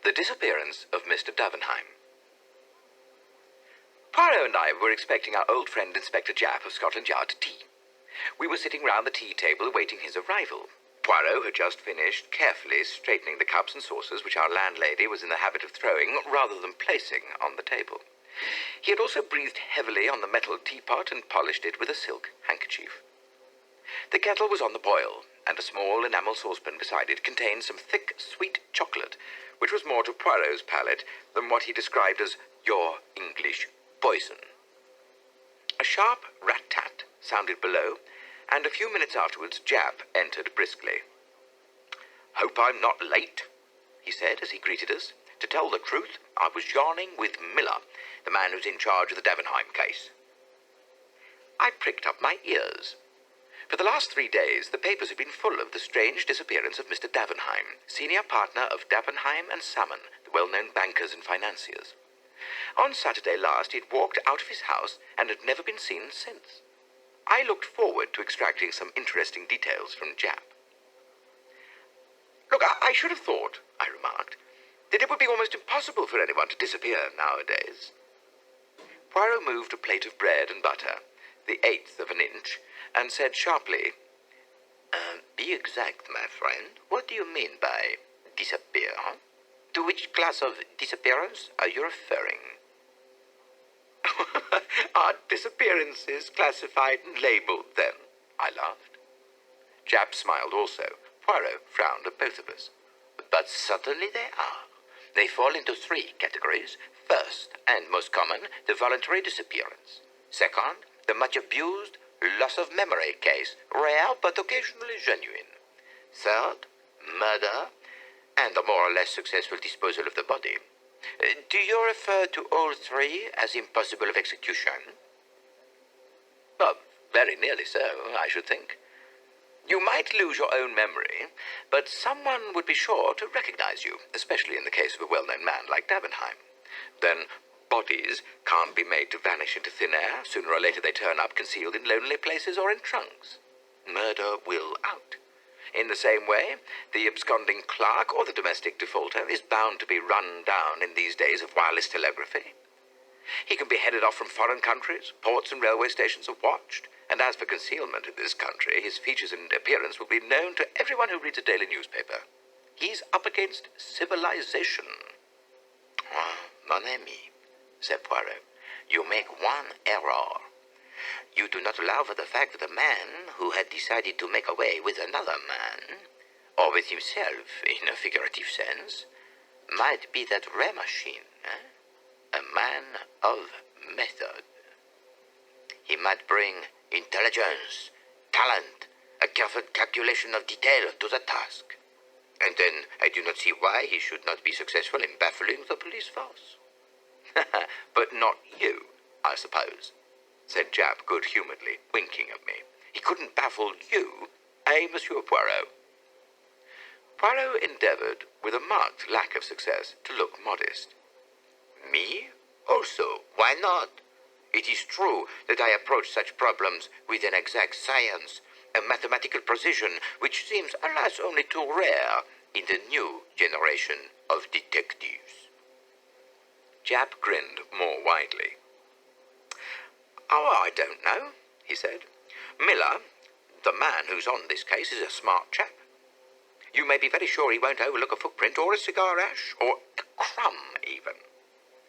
The Disappearance of Mr. Davenheim. Poirot and I were expecting our old friend Inspector Japp of Scotland Yard to tea. We were sitting round the tea table awaiting his arrival. Poirot had just finished carefully straightening the cups and saucers which our landlady was in the habit of throwing rather than placing on the table. He had also breathed heavily on the metal teapot and polished it with a silk handkerchief. The kettle was on the boil, and a small enamel saucepan beside it contained some thick, sweet chocolate, which was more to Poirot's palate than what he described as your English poison. A sharp rat-tat sounded below, and a few minutes afterwards Japp entered briskly. "Hope I'm not late," he said as he greeted us. "To tell the truth, I was yarning with Miller, the man who's in charge of the Davenheim case." I pricked up my ears. For the last 3 days, the papers had been full of the strange disappearance of Mr. Davenheim, senior partner of Davenheim and Salmon, the well-known bankers and financiers. On Saturday last, he had walked out of his house and had never been seen since. I looked forward to extracting some interesting details from Japp. "Look, I should have thought," I remarked, "that it would be almost impossible for anyone to disappear nowadays." Poirot moved a plate of bread and butter, the 1/8 of an inch, and said sharply, "Be exact, my friend. What do you mean by disappear? To which class of disappearance are you referring?" "Are disappearances classified and labeled, then?" I laughed. Japp smiled also. Poirot frowned at both of us. "But certainly they are. They fall into 3 categories. First, and most common, the voluntary disappearance. Second, the much abused loss of memory case, rare but occasionally genuine. Third, murder, and the more or less successful disposal of the body. Do you refer to all 3 as impossible of execution?" "Well, very nearly so, I should think. You might lose your own memory, but someone would be sure to recognize you, especially in the case of a well-known man like Davenheim. Then bodies can't be made to vanish into thin air. Sooner or later they turn up concealed in lonely places or in trunks. Murder will out. In the same way, the absconding clerk or the domestic defaulter is bound to be run down in these days of wireless telegraphy. He can be headed off from foreign countries. Ports and railway stations are watched. And as for concealment in this country, his features and appearance will be known to everyone who reads a daily newspaper. He's up against civilization." "Ah, mon ami," said Poirot, "you make one error. You do not allow for the fact that a man who had decided to make away with another man, or with himself in a figurative sense, might be that rare machine, a man of method. He might bring intelligence, talent, a careful calculation of detail to the task. And then I do not see why he should not be successful in baffling the police force." "But not you, I suppose," said Japp good-humouredly, winking at me. "He couldn't baffle you, Monsieur Poirot?" Poirot endeavoured, with a marked lack of success, to look modest. "Me? Also, why not? It is true that I approach such problems with an exact science, a mathematical precision which seems, alas, only too rare in the new generation of detectives." Japp grinned more widely. "Oh, I don't know," he said. "Miller, the man who's on this case, is a smart chap. You may be very sure he won't overlook a footprint or a cigar ash, or a crumb even.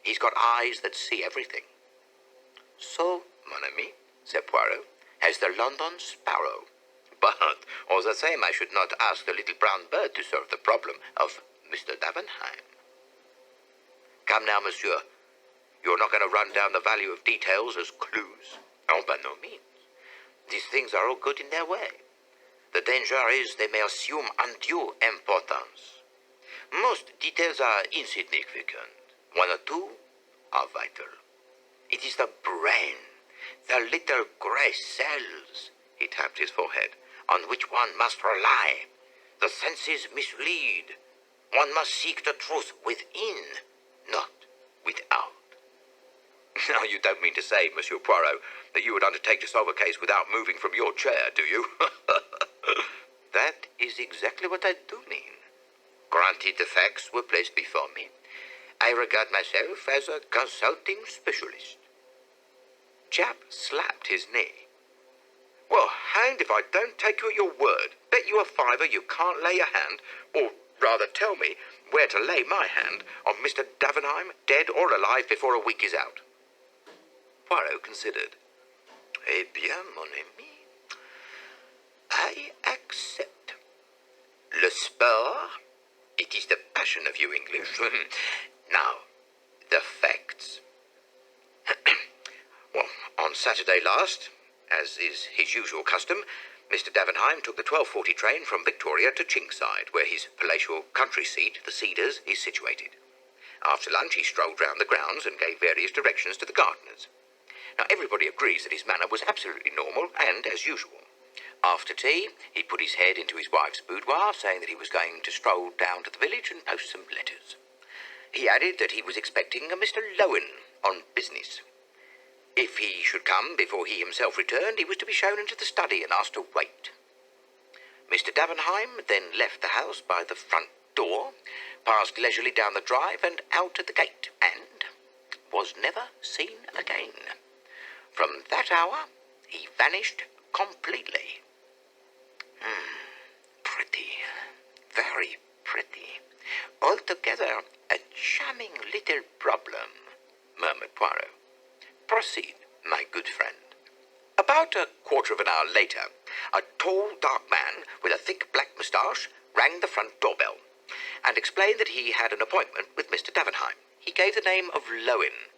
He's got eyes that see everything." "So, mon ami," said Poirot, "has the London sparrow. But, all the same, I should not ask the little brown bird to solve the problem of Mr. Davenheim. Come now, monsieur. You're not going to run down the value of details as clues? Oh, by no means. These things are all good in their way. The danger is they may assume undue importance. Most details are insignificant. 1 or 2 are vital. It is the brain, the little grey cells," he tapped his forehead, "on which one must rely. The senses mislead. One must seek the truth within, not without." "Now, you don't mean to say, Monsieur Poirot, that you would undertake to solve a case without moving from your chair, do you?" "That is exactly what I do mean. Granted the facts were placed before me, I regard myself as a consulting specialist. Jap slapped his knee. Well, hanged if I don't take you at your word. Bet you a fiver you can't lay a hand, or rather tell me where to lay my hand, on Mr. Davenheim, dead or alive, before a week is out. Poirot considered. Eh bien, mon ami, I accept. Le sport, it is the passion of you English. Now, the facts. Well, on Saturday last, as is his usual custom, Mr. Davenheim took the 12:40 train from Victoria to Chingside, where his palatial country seat, the Cedars, is situated. After lunch, he strolled round the grounds and gave various directions to the gardeners. Now, everybody agrees that his manner was absolutely normal and as usual. After tea, he put his head into his wife's boudoir, saying that he was going to stroll down to the village and post some letters. He added that he was expecting a Mr. Lowen on business. If he should come before he himself returned, he was to be shown into the study and asked to wait. Mr. Davenheim then left the house by the front door, passed leisurely down the drive and out at the gate, and was never seen again. From that hour, he vanished completely. Pretty, very pretty. Altogether a charming little problem, murmured Poirot. Proceed, my good friend. About a quarter of an hour later, a tall, dark man with a thick black moustache rang the front doorbell and explained that he had an appointment with Mr. Davenheim. He gave the name of Lowen,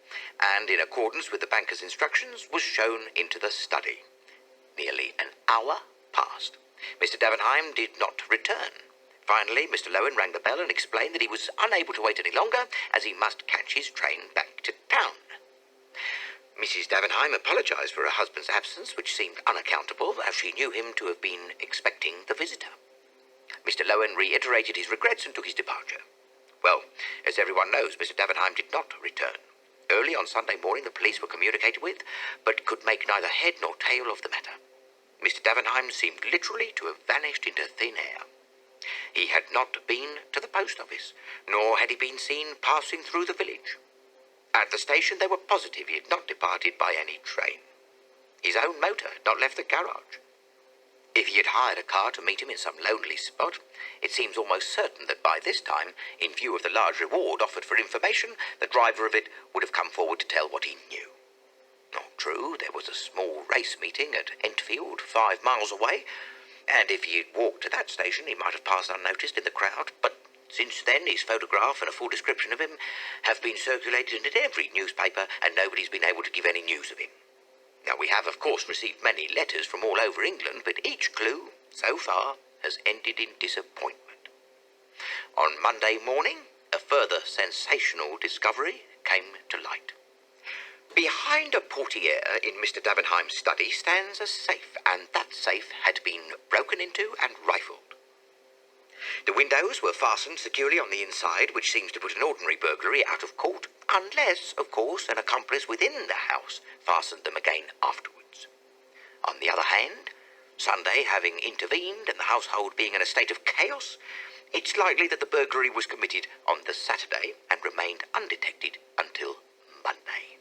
and in accordance with the banker's instructions, was shown into the study. Nearly an hour passed. Mr. Davenheim did not return. Finally, Mr. Lowen rang the bell and explained that he was unable to wait any longer, as he must catch his train back to town. Mrs. Davenheim apologized for her husband's absence, which seemed unaccountable, as she knew him to have been expecting the visitor. Mr. Lowen reiterated his regrets and took his departure. Well, as everyone knows, Mr. Davenheim did not return. Early on Sunday morning the police were communicated with, but could make neither head nor tail of the matter. Mr. Davenheim seemed literally to have vanished into thin air. He had not been to the post office, nor had he been seen passing through the village. At the station they were positive he had not departed by any train. His own motor had not left the garage. If he had hired a car to meet him in some lonely spot, it seems almost certain that by this time, in view of the large reward offered for information, the driver of it would have come forward to tell what he knew. True, there was a small race meeting at Entfield, 5 miles away, and if he had walked to that station he might have passed unnoticed in the crowd, but since then his photograph and a full description of him have been circulated in every newspaper, and nobody's been able to give any news of him. Now, we have, of course, received many letters from all over England, but each clue, so far, has ended in disappointment. On Monday morning, a further sensational discovery came to light. Behind a portiere in Mr. Davenheim's study stands a safe, and that safe had been broken into and rifled. The windows were fastened securely on the inside, which seems to put an ordinary burglary out of court, unless, of course, an accomplice within the house fastened them again afterwards. On the other hand, Sunday having intervened and the household being in a state of chaos, it's likely that the burglary was committed on the Saturday and remained undetected until Monday.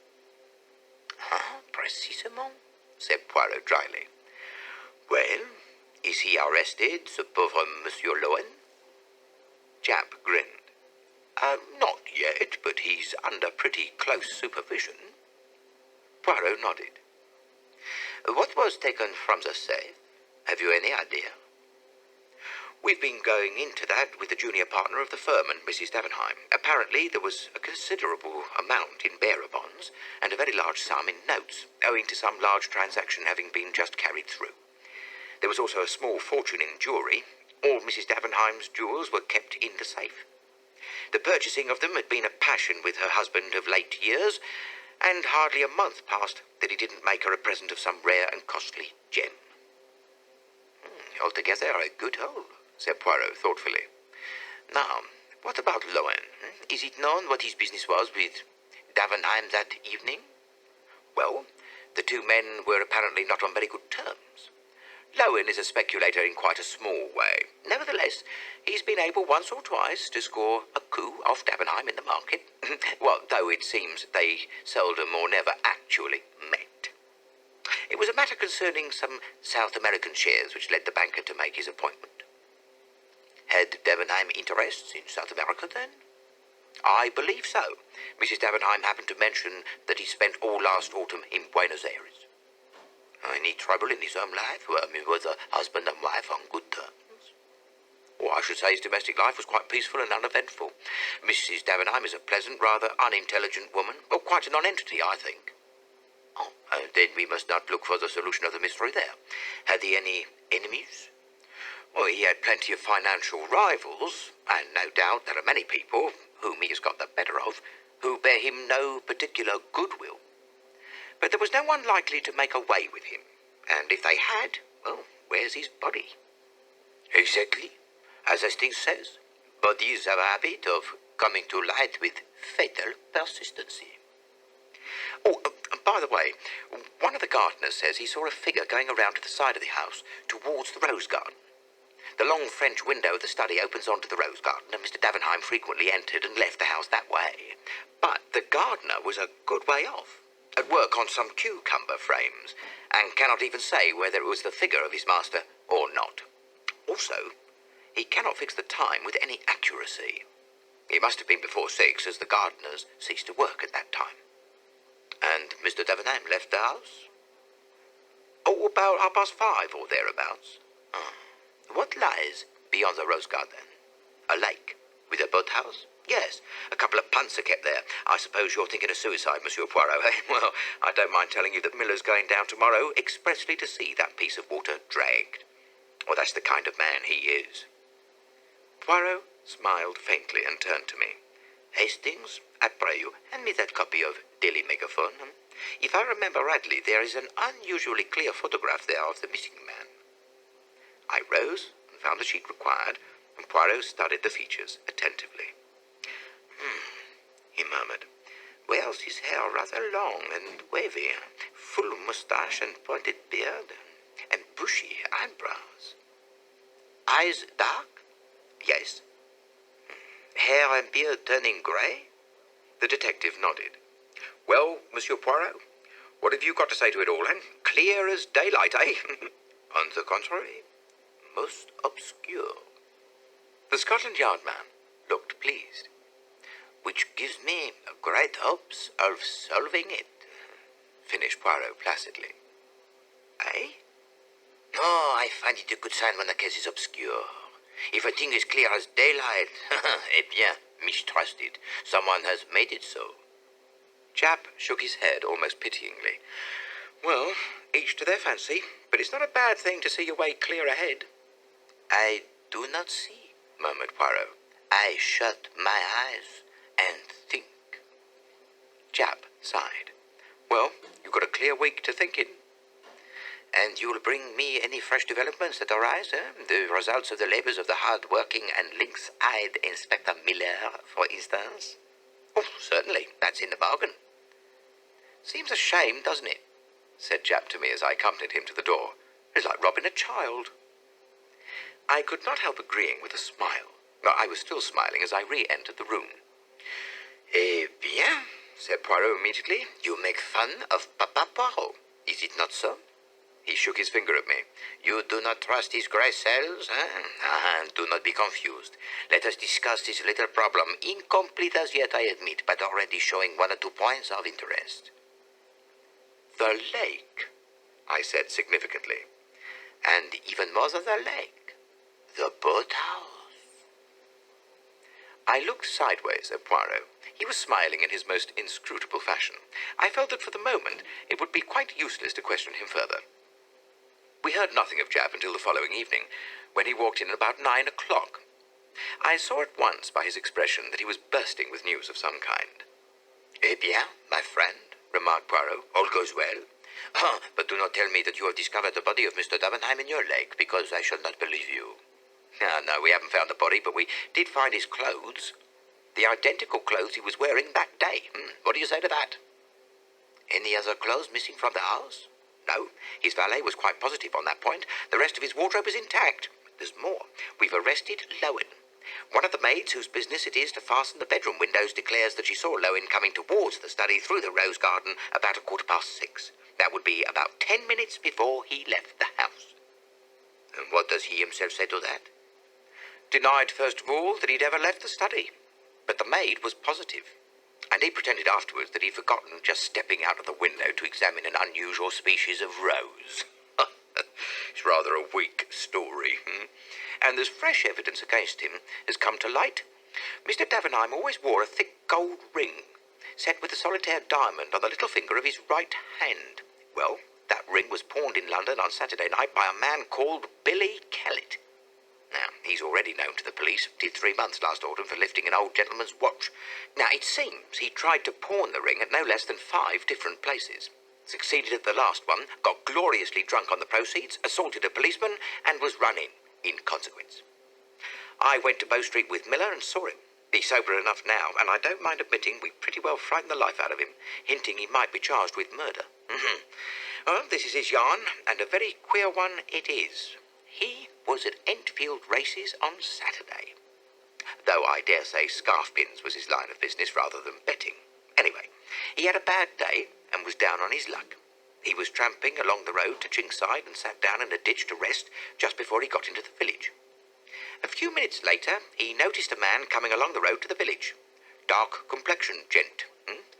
Précisément, said Poirot dryly. Well, is he arrested, ce pauvre Monsieur Lowen? Jap grinned. Not yet, but he's under pretty close supervision. Poirot nodded. What was taken from the safe? Have you any idea? We've been going into that with the junior partner of the firm and Mrs. Davenheim. Apparently there was a considerable amount in bearer bonds and a very large sum in notes, owing to some large transaction having been just carried through. There was also a small fortune in jewellery. All Mrs. Davenheim's jewels were kept in the safe. The purchasing of them had been a passion with her husband of late years, and hardly a month passed that he didn't make her a present of some rare and costly gem. Altogether a good haul, said Poirot thoughtfully. Now, what about Lowen? Is it known what his business was with Davenheim that evening? Well, the two men were apparently not on very good terms. Lowen is a speculator in quite a small way. Nevertheless, he's been able once or twice to score a coup off Davenheim in the market. Well, though it seems they seldom or never actually met. It was a matter concerning some South American shares which led the banker to make his appointment. Had Davenheim interests in South America, then? I believe so. Mrs. Davenheim happened to mention that he spent all last autumn in Buenos Aires. Any trouble in his home life? Well, was a husband and wife on good terms? Or I should say his domestic life was quite peaceful and uneventful. Mrs. Davenheim is a pleasant, rather unintelligent woman. Well, quite a non-entity, I think. Oh, then we must not look for the solution of the mystery there. Had he any enemies? Well, he had plenty of financial rivals, and no doubt there are many people, whom he has got the better of, who bear him no particular goodwill. But there was no one likely to make away with him, and if they had, well, where's his body? Exactly. As Hastings says, bodies have a habit of coming to light with fatal persistency. Oh, by the way, one of the gardeners says he saw a figure going around to the side of the house, towards the rose garden. The long French window of the study opens onto the rose garden, and Mr. Davenheim frequently entered and left the house that way. But the gardener was a good way off, at work on some cucumber frames, and cannot even say whether it was the figure of his master or not. Also, he cannot fix the time with any accuracy. It must have been before 6, as the gardeners ceased to work at that time. And Mr. Davenheim left the house? Oh, about 5:30 or thereabouts. What lies beyond the rose garden? A lake with a boathouse? Yes, a couple of punts are kept there. I suppose you're thinking of suicide, Monsieur Poirot, eh? Well, I don't mind telling you that Miller's going down tomorrow expressly to see that piece of water dragged. Well, that's the kind of man he is. Poirot smiled faintly and turned to me. Hastings, I pray you, hand me that copy of Daily Megaphone. If I remember rightly, there is an unusually clear photograph there of the missing man. I rose and found the sheet required, and Poirot studied the features attentively. He murmured. Wears his hair rather long and wavy, full moustache and pointed beard, and bushy eyebrows. Eyes dark? Yes. Hair and beard turning grey? The detective nodded. Well, Monsieur Poirot, what have you got to say to it all, then? Clear as daylight, eh? On the contrary, most obscure. The Scotland Yard man looked pleased. Which gives me great hopes of solving it, finished Poirot placidly. Eh? Oh, I find it a good sign when the case is obscure. If a thing is clear as daylight, eh bien, mistrust it. Someone has made it so. Japp shook his head almost pityingly. Well, each to their fancy, but it's not a bad thing to see your way clear ahead. I do not see, murmured Poirot. I shut my eyes and think. Japp sighed. Well, you've got a clear week to think in. And you'll bring me any fresh developments that arise, eh? The results of the labors of the hard-working and lynx-eyed Inspector Miller, for instance? Oh, certainly. That's in the bargain. Seems a shame, doesn't it? Said Japp to me as I accompanied him to the door. It's like robbing a child. I could not help agreeing with a smile. I was still smiling as I re-entered the room. Eh bien, said Poirot immediately, you make fun of Papa Poirot. Is it not so? He shook his finger at me. You do not trust his grey cells, eh? Do not be confused. Let us discuss this little problem, incomplete as yet, I admit, but already showing 1 or 2 points of interest. The lake, I said significantly. And even more than the lake, the boathouse. I looked sideways at Poirot. He was smiling in his most inscrutable fashion. I felt that for the moment it would be quite useless to question him further. We heard nothing of Japp until the following evening, when he walked in at about 9 o'clock. I saw at once by his expression that he was bursting with news of some kind. Eh bien, my friend, remarked Poirot, all goes well. But do not tell me that you have discovered the body of Mr. Davenheim in your lake, because I shall not believe you. No, we haven't found the body, but we did find his clothes. The identical clothes he was wearing that day. What do you say to that? Any other clothes missing from the house? No, his valet was quite positive on that point. The rest of his wardrobe is intact. There's more. We've arrested Lowen. One of the maids whose business it is to fasten the bedroom windows declares that she saw Lowen coming towards the study through the rose garden about 6:15. That would be about 10 minutes before he left the house. And what does he himself say to that? Denied, first of all, that he'd ever left the study. But the maid was positive. And he pretended afterwards that he'd forgotten just stepping out of the window to examine an unusual species of rose. It's rather a weak story. And there's fresh evidence against him has come to light. Mr. Davenheim always wore a thick gold ring, set with a solitaire diamond on the little finger of his right hand. Well, that ring was pawned in London on Saturday night by a man called Billy Kellett. Now, he's already known to the police, did 3 months last autumn for lifting an old gentleman's watch. Now, it seems he tried to pawn the ring at no less than 5 different places. Succeeded at the last one, got gloriously drunk on the proceeds, assaulted a policeman, and was run in consequence. I went to Bow Street with Miller and saw him. He's sober enough now, and I don't mind admitting we pretty well frightened the life out of him, hinting he might be charged with murder. Well, this is his yarn, and a very queer one it is. He was at Enfield races on Saturday. Though I dare say scarf pins was his line of business rather than betting. Anyway, he had a bad day and was down on his luck. He was tramping along the road to Chingside and sat down in a ditch to rest just before he got into the village. A few minutes later, he noticed a man coming along the road to the village. Dark complexion gent,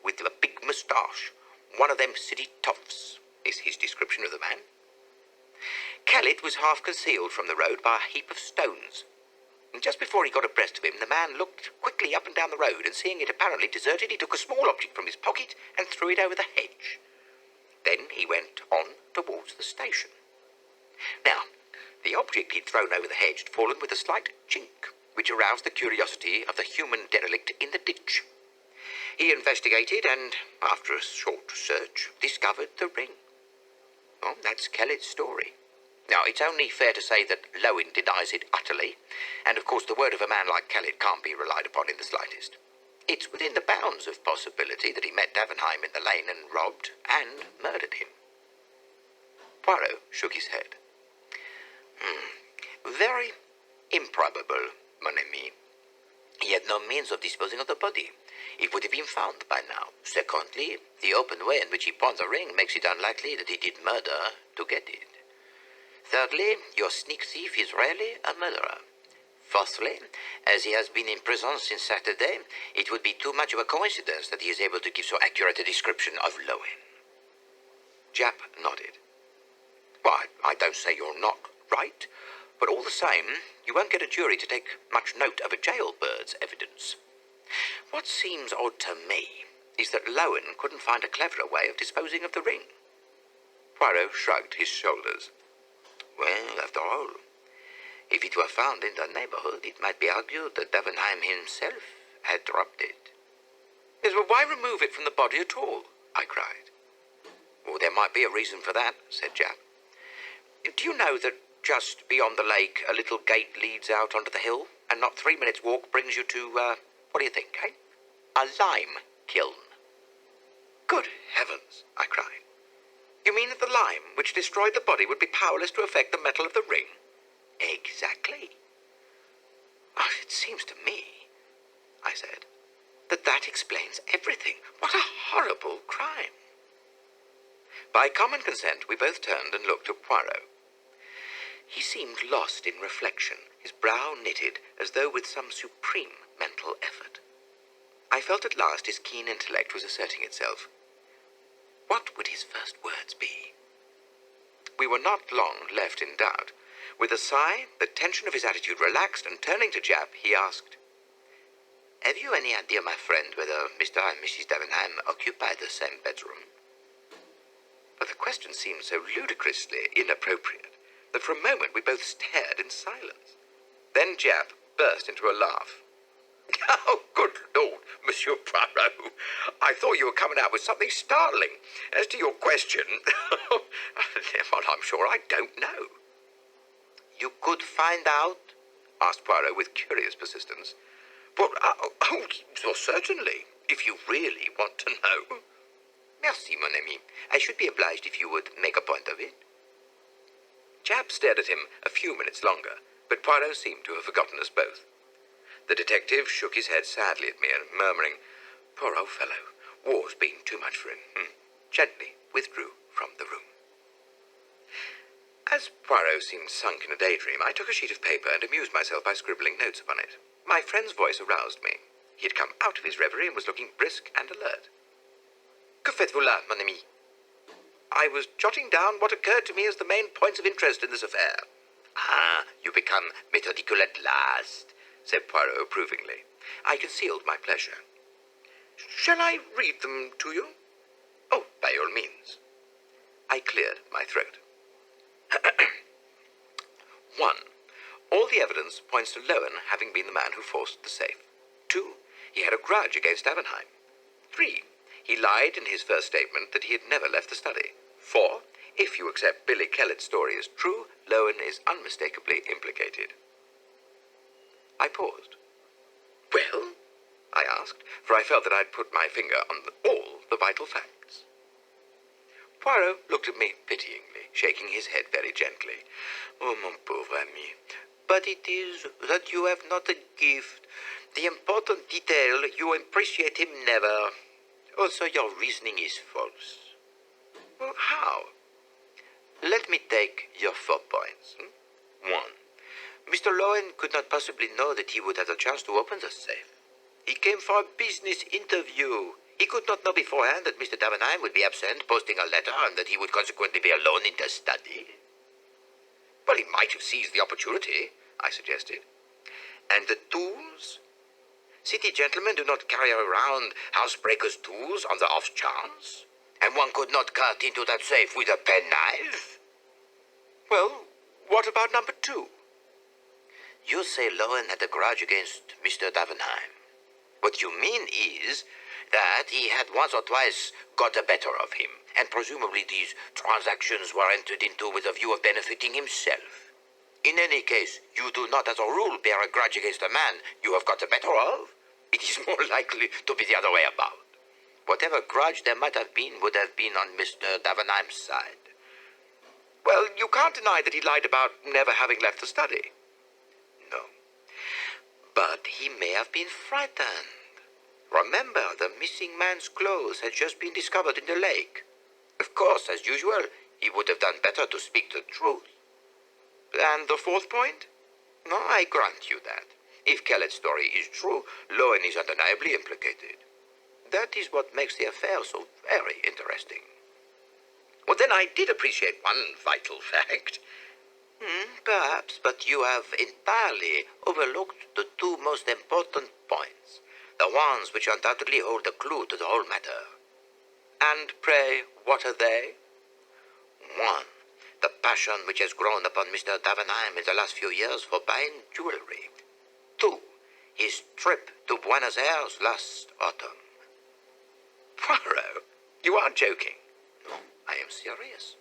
with a big moustache. One of them city toffs, is his description of the man. Kellett was half concealed from the road by a heap of stones. And just before he got abreast of him, the man looked quickly up and down the road, and seeing it apparently deserted, he took a small object from his pocket and threw it over the hedge. Then he went on towards the station. Now, the object he'd thrown over the hedge had fallen with a slight chink, which aroused the curiosity of the human derelict in the ditch. He investigated and, after a short search, discovered the ring. Well, that's Kellett's story. Now, it's only fair to say that Lowen denies it utterly, and of course the word of a man like Kellett can't be relied upon in the slightest. It's within the bounds of possibility that he met Davenheim in the lane and robbed and murdered him. Poirot shook his head. Very improbable, mon ami. He had no means of disposing of the body. It would have been found by now. Secondly, the open way in which he pawned the ring makes it unlikely that he did murder to get it. Thirdly, your sneak thief is really a murderer. Fourthly, as he has been in prison since Saturday, it would be too much of a coincidence that he is able to give so accurate a description of Lowen. Japp nodded. Why, I don't say you're not right, but all the same, you won't get a jury to take much note of a jailbird's evidence. What seems odd to me is that Lowen couldn't find a cleverer way of disposing of the ring. Poirot shrugged his shoulders. Well, after all, if it were found in the neighborhood, it might be argued that Davenheim himself had dropped it. Yes, but why remove it from the body at all? I cried. Well, there might be a reason for that, said Japp. Do you know that just beyond the lake a little gate leads out onto the hill, and not 3 minutes' walk brings you to, what do you think, eh? A lime kiln. Good heavens, I cried. You mean that the lime which destroyed the body would be powerless to affect the metal of the ring? Exactly. Oh, it seems to me, I said, that explains everything. What a horrible crime. By common consent, we both turned and looked at Poirot. He seemed lost in reflection, his brow knitted as though with some supreme mental effort. I felt at last his keen intellect was asserting itself. What would his first words be? We were not long left in doubt. With a sigh, the tension of his attitude relaxed, and turning to Japp, he asked, Have you any idea, my friend, whether Mr. and Mrs. Davenheim occupy the same bedroom? But the question seemed so ludicrously inappropriate that for a moment we both stared in silence. Then Japp burst into a laugh. Oh, good Lord, Monsieur Poirot, I thought you were coming out with something startling. As to your question, well, I'm sure I don't know. You could find out? Asked Poirot with curious persistence. Well, certainly, if you really want to know. Merci, mon ami. I should be obliged if you would make a point of it. Japp stared at him a few minutes longer, but Poirot seemed to have forgotten us both. The detective shook his head sadly at me and, murmuring, "Poor old fellow, war's been too much for him," gently withdrew from the room. As Poirot seemed sunk in a daydream, I took a sheet of paper and amused myself by scribbling notes upon it. My friend's voice aroused me. He had come out of his reverie and was looking brisk and alert. "Que faites-vous là, mon ami?" "I was jotting down what occurred to me as the main points of interest in this affair." "Ah, you become methodical at last," said Poirot approvingly. I concealed my pleasure. "Shall I read them to you?" "Oh, by all means." I cleared my throat. 1. All the evidence points to Lowen having been the man who forced the safe. 2. He had a grudge against Davenheim. 3. He lied in his first statement that he had never left the study. 4. If you accept Billy Kellett's story as true, Lowen is unmistakably implicated. I paused. "Well?" I asked, for I felt that I'd put my finger on all the vital facts. Poirot looked at me pityingly, shaking his head very gently. "Oh, mon pauvre ami, but it is that you have not a gift. The important detail, you appreciate him never. Also, your reasoning is false." "Well, how?" "Let me take your 4 points. 1. Mr. Lowen could not possibly know that he would have the chance to open the safe. He came for a business interview. He could not know beforehand that Mr. Davenheim would be absent, posting a letter, and that he would consequently be alone in the study." "Well, he might have seized the opportunity," I suggested. "And the tools? City gentlemen do not carry around housebreakers' tools on the off chance, and one could not cut into that safe with a penknife." "Well, what about number 2? "You say Lowen had a grudge against Mr. Davenheim. What you mean is that he had once or twice got the better of him, and presumably these transactions were entered into with a view of benefiting himself. In any case, you do not as a rule bear a grudge against a man you have got the better of. It is more likely to be the other way about. Whatever grudge there might have been would have been on Mr. Davenheim's side." "Well, you can't deny that he lied about never having left the study." "No. But he may have been frightened. Remember, the missing man's clothes had just been discovered in the lake. Of course, as usual, he would have done better to speak the truth." "And the 4th point?" "No, I grant you that. If Kellett's story is true, Lowen is undeniably implicated. That is what makes the affair so very interesting." "Well, then I did appreciate one vital fact." Perhaps, but you have entirely overlooked the 2 most important points, the ones which undoubtedly hold the clue to the whole matter." "And pray, what are they?" 1. The passion which has grown upon Mr. Davenheim in the last few years for buying jewelry. 2. His trip to Buenos Aires last autumn." "Poirot, you are joking." "No, I am serious."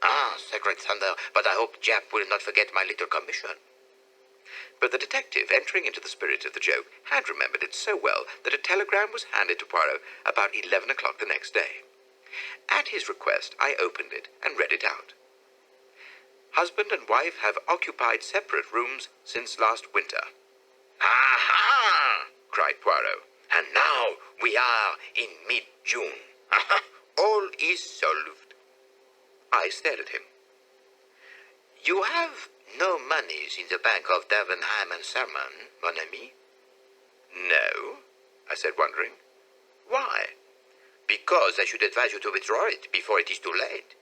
"Ah, sacred thunder, but I hope Japp will not forget my little commission." But the detective, entering into the spirit of the joke, had remembered it so well that a telegram was handed to Poirot about 11 o'clock the next day. At his request, I opened it and read it out. "Husband and wife have occupied separate rooms since last winter." "Aha!" cried Poirot. "And now we are in mid-June. All is solved." I stared at him. "You have no moneys in the bank of Davenheim and Salmon, mon ami?" "No," I said, wondering. "Why?" "Because I should advise you to withdraw it before it is too late."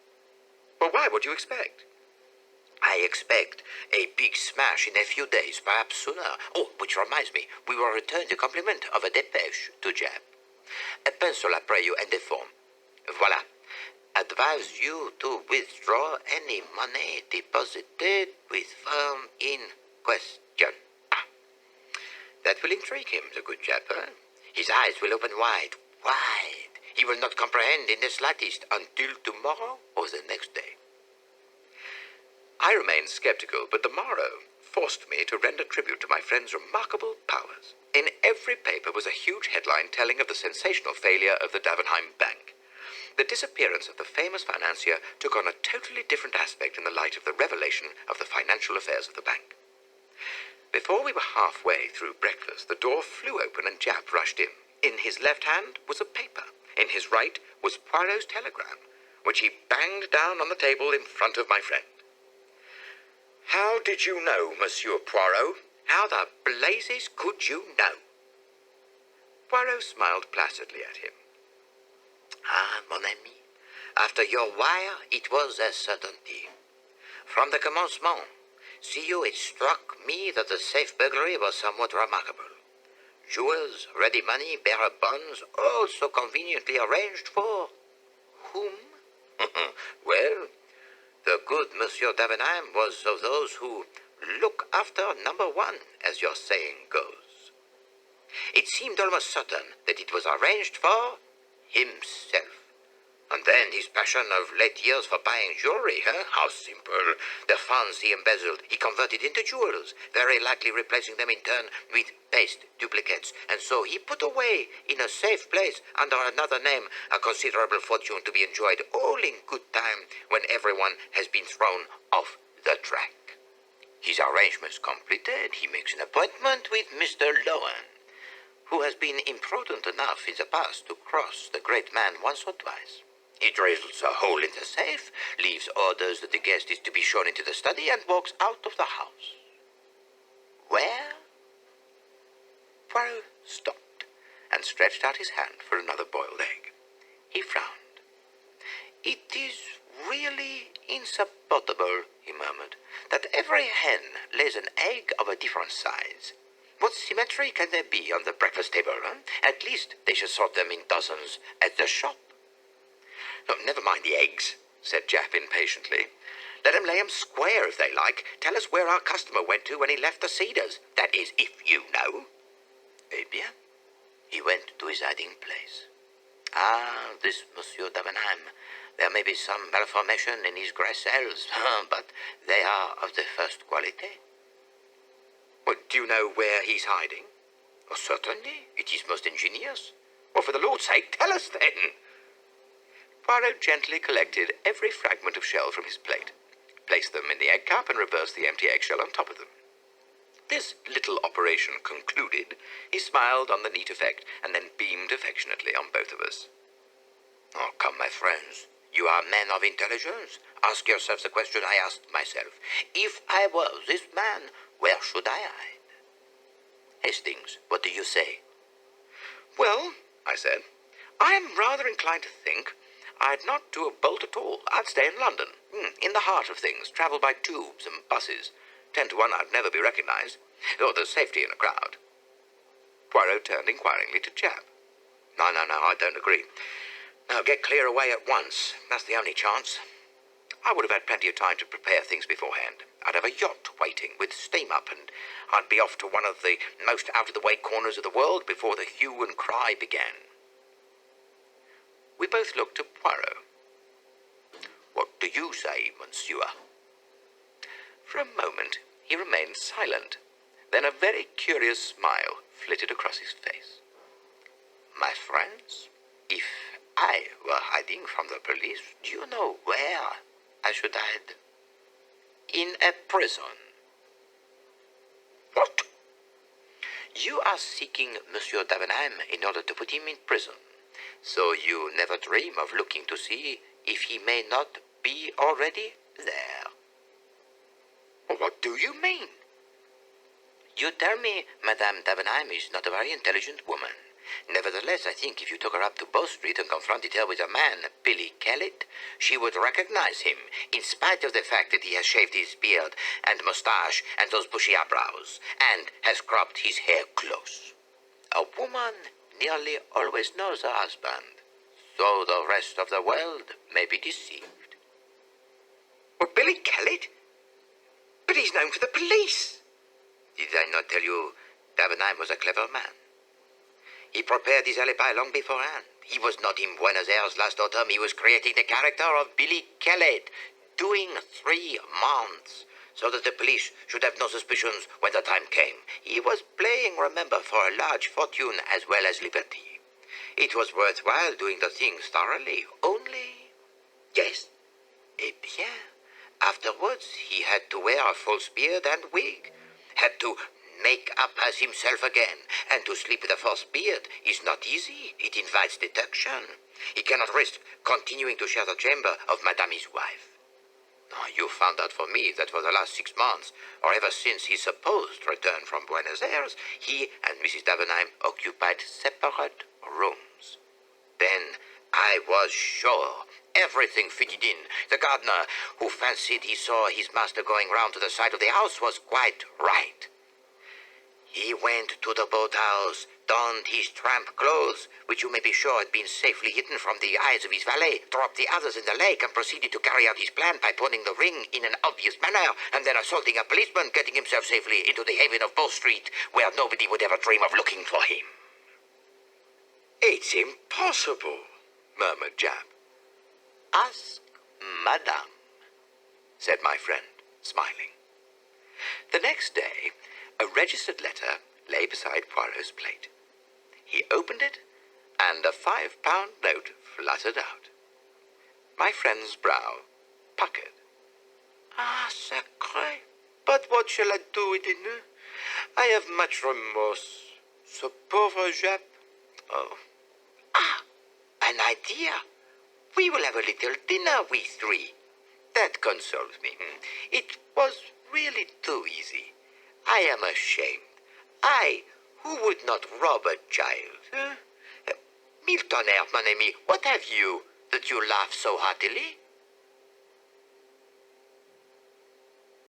"Well, why? What do you expect?" "I expect a big smash in a few days, perhaps sooner. Oh, which reminds me, we will return the compliment of a dépêche to Japp. A pencil, I pray you, and a form. Voilà. Advise you to withdraw any money deposited with firm in question." That will intrigue him, the good chap, eh? His eyes will open wide, wide. He will not comprehend in the slightest until tomorrow or the next day. I remained skeptical, but the morrow forced me to render tribute to my friend's remarkable powers. In every paper was a huge headline telling of the sensational failure of the Davenheim Bank. The disappearance of the famous financier took on a totally different aspect in the light of the revelation of the financial affairs of the bank. Before we were halfway through breakfast, the door flew open and Japp rushed in. In his left hand was a paper. In his right was Poirot's telegram, which he banged down on the table in front of my friend. "How did you know, Monsieur Poirot? How the blazes could you know?" Poirot smiled placidly at him. "Ah, mon ami, after your wire, it was a certainty. From the commencement, see you, it struck me that the safe burglary was somewhat remarkable. Jewels, ready money, bearer bonds, all so conveniently arranged for whom? Well, the good Monsieur Davenheim was of those who look after number one, as your saying goes. It seemed almost certain that it was arranged for himself. And then his passion of late years for buying jewelry, How simple. The funds he embezzled, he converted into jewels, very likely replacing them in turn with paste duplicates. And so he put away in a safe place under another name a considerable fortune to be enjoyed all in good time when everyone has been thrown off the track. His arrangements completed, he makes an appointment with Mr. Lowen, who has been imprudent enough in the past to cross the great man once or twice. He drills a hole in the safe, leaves orders that the guest is to be shown into the study, and walks out of the house. Where? Poirot stopped and stretched out his hand for another boiled egg. He frowned. "It is really insupportable," he murmured, "that every hen lays an egg of a different size. What symmetry can there be on the breakfast table? At least they should sort them in dozens at the shop." "Oh, never mind the eggs," said Japp impatiently. "Let 'em lay 'em square if they like. Tell us where our customer went to when he left the Cedars. That is, if you know." "Eh bien, he went to his hiding place. Ah, this Monsieur Davenheim. There may be some malformation in his grey cells, but they are of the first quality." "Well, do you know where he's hiding?" "Oh, certainly. It is most ingenious." "Well, for the Lord's sake, tell us then." Poirot gently collected every fragment of shell from his plate, placed them in the egg cup, and reversed the empty eggshell on top of them. This little operation concluded, he smiled on the neat effect, and then beamed affectionately on both of us. "Oh, come, my friends, you are men of intelligence. Ask yourselves the question I asked myself. If I were this man, where should I hide? Hastings, what do you say?" "Well," I said, "I am rather inclined to think I'd not do a bolt at all. I'd stay in London, in the heart of things, travel by tubes and buses. 10 to 1 I'd never be recognized. Or there's safety in a crowd." Poirot turned inquiringly to Japp. No, I don't agree. Now get clear away at once. That's the only chance. I would have had plenty of time to prepare things beforehand. I'd have a yacht waiting with steam up, and I'd be off to one of the most out-of-the-way corners of the world before the hue and cry began. We both looked at Poirot. "What do you say, monsieur?" For a moment he remained silent. Then a very curious smile flitted across his face. "My friends, if I were hiding from the police, do you know where I should hide? In a prison." "What?" "You are seeking Monsieur Davenheim in order to put him in prison. So you never dream of looking to see if he may not be already there." "What do you mean?" "You tell me Madame Davenheim is not a very intelligent woman. Nevertheless, I think if you took her up to Bow Street and confronted her with a man, Billy Kellett, she would recognize him, in spite of the fact that he has shaved his beard and mustache and those bushy eyebrows, and has cropped his hair close. A woman nearly always knows her husband, so the rest of the world may be deceived." "Well, Billy Kellett? But he's known to the police." "Did I not tell you Davenheim was a clever man? He prepared his alibi long beforehand. He was not in Buenos Aires last autumn. He was creating the character of Billy Kellett, doing 3 months, so that the police should have no suspicions when the time came. He was playing, remember, for a large fortune as well as liberty. It was worthwhile doing the things thoroughly. Only, yes, eh bien, afterwards he had to wear a false beard and wig, had to make up as himself again, and to sleep with a false beard is not easy. It invites detection. He cannot risk continuing to share the chamber of Madame his wife. Now, you found out for me that for the last 6 months, or ever since his supposed return from Buenos Aires, he and Mrs. Davenheim occupied separate rooms. Then I was sure everything fitted in. The gardener, who fancied he saw his master going round to the side of the house, was quite right. He went to the boathouse, donned his tramp clothes, which you may be sure had been safely hidden from the eyes of his valet, dropped the others in the lake, and proceeded to carry out his plan by pawning the ring in an obvious manner, and then assaulting a policeman, getting himself safely into the haven of Bow Street, where nobody would ever dream of looking for him. It's impossible, murmured Jap. Ask Madame, said my friend, smiling. The next day, a registered letter lay beside Poirot's plate. He opened it, and a £5 note fluttered out. My friend's brow puckered. Ah, sacré! But what shall I do with it? I have much remorse. So pauvre Jap. Oh. Ah, an idea. We will have a little dinner, we three. That consoles me. It was really too easy. I am ashamed. I, who would not rob a child. Milton, mon ami, what have you, that you laugh so heartily?